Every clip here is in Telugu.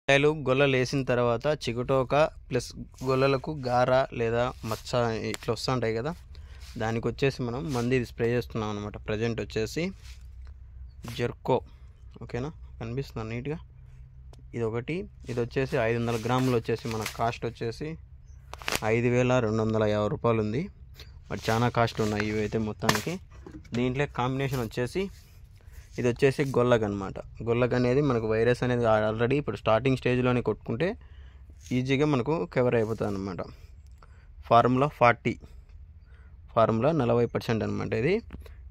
కాయలు గొల్లలు వేసిన తర్వాత చిగుటోక ప్లస్ గొల్లలకు గార లేదా మచ్చ ఇట్లా వస్తుంటాయి కదా, దానికి వచ్చేసి మనం మంది స్ప్రే చేస్తున్నాం అనమాట. ప్రజెంట్ వచ్చేసి జెర్కో, ఓకేనా, కనిపిస్తుంది నీట్గా. ఇది ఒకటి, ఇది వచ్చేసి 500 గ్రాములు వచ్చేసి మన కాస్ట్ వచ్చేసి 5250 రూపాయలు ఉంది. బట్ చాలా కాస్ట్ ఉన్నాయి ఇవైతే మొత్తానికి. దీంట్లో కాంబినేషన్ వచ్చేసి ఇది వచ్చేసి గొల్లగ్ అనమాట. గొల్లగ్ అనేది మనకు వైరస్ అనేది ఆల్రెడీ ఇప్పుడు స్టార్టింగ్ స్టేజ్లోనే కొట్టుకుంటే ఈజీగా మనకు కవర్ అయిపోతుంది అనమాట. ఫార్ములా 40, ఫార్ములా 40% అనమాట.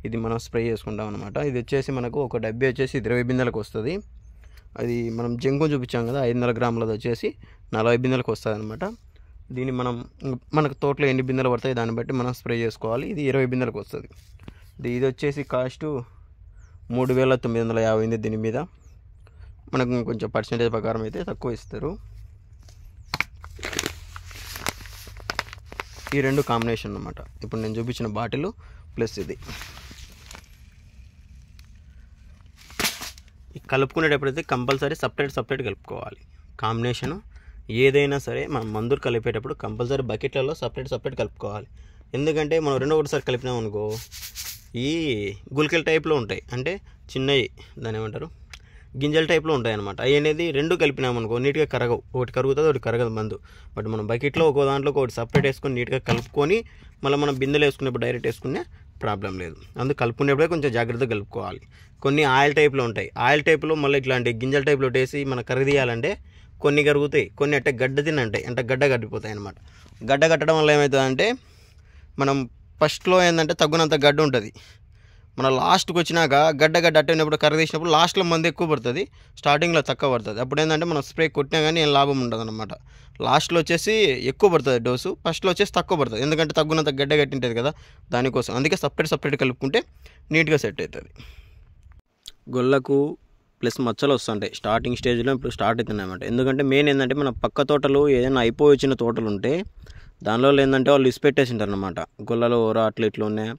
ఇది మనం స్ప్రే చేసుకుంటాం అనమాట. ఇది వచ్చేసి మనకు ఒక డబ్బీ వచ్చేసి 20 బిందెలకు వస్తుంది. అది మనం జంకు చూపించాం కదా, 500 గ్రాములది వచ్చేసి 40 బిందెలకు వస్తుంది అనమాట. దీన్ని మనకు తోటలో ఎన్ని బిందెలు పడతాయి దాన్ని బట్టి మనం స్ప్రే చేసుకోవాలి. ఇది 20 బిందెలకు వస్తుంది. ఇది వచ్చేసి కాస్ట్ 3950 ఉంది. దీని మీద మనకు కొంచెం పర్సెంటేజ్ ప్రకారం అయితే తక్కువ ఇస్తారు. ఈ రెండు కాంబినేషన్ అన్నమాట. ఇప్పుడు నేను చూపించిన బాటిల్ ప్లస్ ఇది కలుపుకునేటప్పుడైతే కంపల్సరీ సపరేట్ కలుపుకోవాలి. కాంబినేషను ఏదైనా సరే మనం మందులు కలిపేటప్పుడు కంపల్సరీ బకెట్లలో సపరేట్ కలుపుకోవాలి. ఎందుకంటే మనం రెండో ఒకటిసారి కలిపినాం అనుకో, ఈ గుల్కెల్ టైప్లో ఉంటాయి, అంటే చిన్నవి, దాని ఏమంటారు, గింజల టైప్లో ఉంటాయి అనమాట. అవి అనేది రెండు కలిపినామనుకో నీట్గా కరగవు, ఒకటి కరుగుతుంది ఒకటి కరగదు మందు. బట్ మనం బకెట్లో ఒక్కో దాంట్లో ఒకటి సపరేట్ వేసుకొని నీట్గా కలుపుకొని మళ్ళీ మనం బిందెలు వేసుకునేప్పుడు డైరెక్ట్ వేసుకునే ప్రాబ్లం లేదు. అందుకు కలుపుకునేప్పుడే కొంచెం జాగ్రత్తగా కలుపుకోవాలి. కొన్ని ఆయిల్ టైప్లో ఉంటాయి, ఆయిల్ టైప్లో మళ్ళీ ఇట్లాంటి గింజల టైప్లో వేసి మనం కరగదీయాలంటే కొన్ని కరుగుతాయి, కొన్ని అంటే గడ్డ తినంటాయి, అంటే గడ్డ కట్టిపోతాయి అనమాట. గడ్డ కట్టడం వల్ల ఏమవుతుందంటే మనం ఫస్ట్లో ఏంటంటే తగ్గునంత గడ్డ ఉంటుంది, మన లాస్ట్కి వచ్చినాక గడ్డ అట్టేటప్పుడు కరగదీసినప్పుడు లాస్ట్లో మందు ఎక్కువ పడుతుంది, స్టార్టింగ్లో తక్కువ పడుతుంది. అప్పుడు ఏంటంటే మనం స్ప్రే కొట్టినా కానీ ఏం లాభం ఉండదు అనమాట. లాస్ట్లో వచ్చేసి ఎక్కువ పడుతుంది డోసు, ఫస్ట్లో వచ్చేసి తక్కువ పడుతుంది, ఎందుకంటే తగ్గునంత గడ్డ కట్టింటుంది కదా దానికోసం. అందుకే సపరేట్ కలుపుకుంటే నీట్గా సెట్ అవుతుంది. గొల్లకు ప్లస్ మచ్చలు వస్తుంటాయి స్టార్టింగ్ స్టేజ్లో, ఇప్పుడు స్టార్ట్ అవుతున్నాయి అన్నమాట. ఎందుకంటే మెయిన్ ఏంటంటే మన పక్క తోటలు ఏదైనా అయిపోయి వచ్చిన తోటలు ఉంటే దానిలో ఏంటంటే వాళ్ళు ఇసిపెట్టేసింటారు అనమాట. గొల్లలు ఓరా అట్లా ఇట్లా ఉన్నాయి,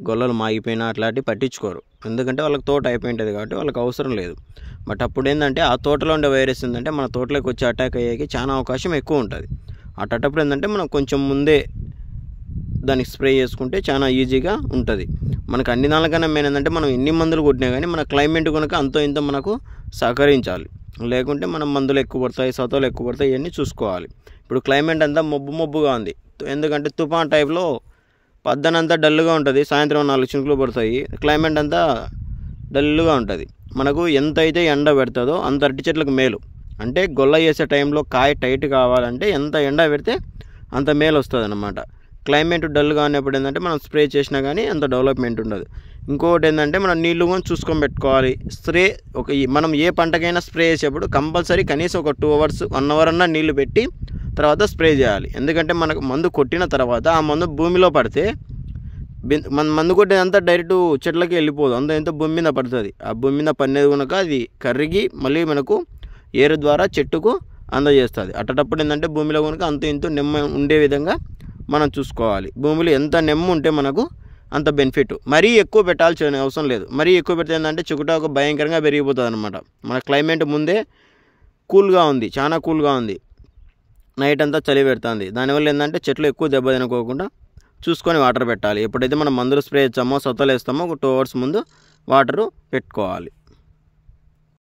గొల్లలు మాగిపోయినా అట్లాంటివి పట్టించుకోరు, ఎందుకంటే వాళ్ళకి తోట అయిపోయి ఉంటుంది కాబట్టి వాళ్ళకి అవసరం లేదు. బట్ అప్పుడు ఏంటంటే ఆ తోటలో ఉండే వైరస్ ఏంటంటే మన తోటలోకి వచ్చి అటాక్ అయ్యేకి చాలా అవకాశం ఎక్కువ ఉంటుంది. అట్టప్పుడు ఏంటంటే మనం కొంచెం ముందే దానికి స్ప్రే చేసుకుంటే చాలా ఈజీగా ఉంటుంది. మనకు అన్ని దానికన్నా మెయిన్ ఏంటంటే మనం ఎన్ని మందులు కొట్టినా కానీ మన క్లైమేట్ కనుక అంతో ఇంతో మనకు సహకరించాలి, లేకుంటే మనం మందులు ఎక్కువ పడతాయి, సతోలు ఎక్కువ పడతాయి, ఇవన్నీ చూసుకోవాలి. ఇప్పుడు క్లైమేట్ అంతా మబ్బుగా ఉంది, ఎందుకంటే తుఫాన్ టైప్లో పద్దనంతా డల్గా ఉంటుంది, సాయంత్రం 4 చినుకులు పడతాయి, క్లైమేట్ అంతా డల్గా ఉంటుంది. మనకు ఎంత అయితే ఎండ పెడుతుందో అంత అరటి చెట్లకు మేలు. అంటే గొల్ల చేసే టైంలో కాయ టైట్ కావాలంటే ఎంత ఎండ పెడితే అంత మేలు వస్తుంది అన్నమాట. క్లైమేట్ డల్గా ఉన్నప్పుడు ఏంటంటే మనం స్ప్రే చేసినా కానీ అంత డెవలప్మెంట్ ఉండదు. ఇంకొకటి ఏంటంటే మనం నీళ్ళు కూడా చూసుకొని పెట్టుకోవాలి. మనం ఏ పంటకైనా స్ప్రే చేసేప్పుడు కంపల్సరీ కనీసం ఒక 2 అవర్స్ 1 అవర్ అన్నా నీళ్లు పెట్టి తర్వాత స్ప్రే చేయాలి. ఎందుకంటే మనకు మందు కొట్టిన తర్వాత ఆ మందు భూమిలో పడితే మందు కొట్టేదంతా డైరెక్ట్ చెట్లకి వెళ్ళిపోదు, అంత ఎంతో భూమి మీద పడుతుంది. ఆ భూమి మీద పడినది కనుక అది కరిగి మళ్ళీ మనకు ఏరు ద్వారా చెట్టుకు అందజేస్తుంది. అట్టప్పుడు ఏంటంటే భూమిలో కనుక అంత ఇంత నెమ్మ ఉండే విధంగా మనం చూసుకోవాలి. భూమిలో ఎంత నెమ్మ ఉంటే మనకు అంత బెనిఫిట్. మరీ ఎక్కువ పెట్టాల్సిన అవసరం లేదు. మరీ ఎక్కువ పెడితే ఏంటంటే చిగుటాకు భయంకరంగా పెరిగిపోతుంది అనమాట. మన క్లైమేట్ ముందే కూల్గా ఉంది, చాలా కూల్గా ఉంది, నైట్ అంతా చలి పెడుతుంది. దానివల్ల ఏంటంటే చెట్లు ఎక్కువ దెబ్బ తినకోకుండా చూసుకొని వాటర్ పెట్టాలి. ఎప్పుడైతే మనం మందులు స్ప్రే చేస్తామో సొత్తలు వేస్తామో ఒక 2 అవర్స్ ముందు వాటరు పెట్టుకోవాలి.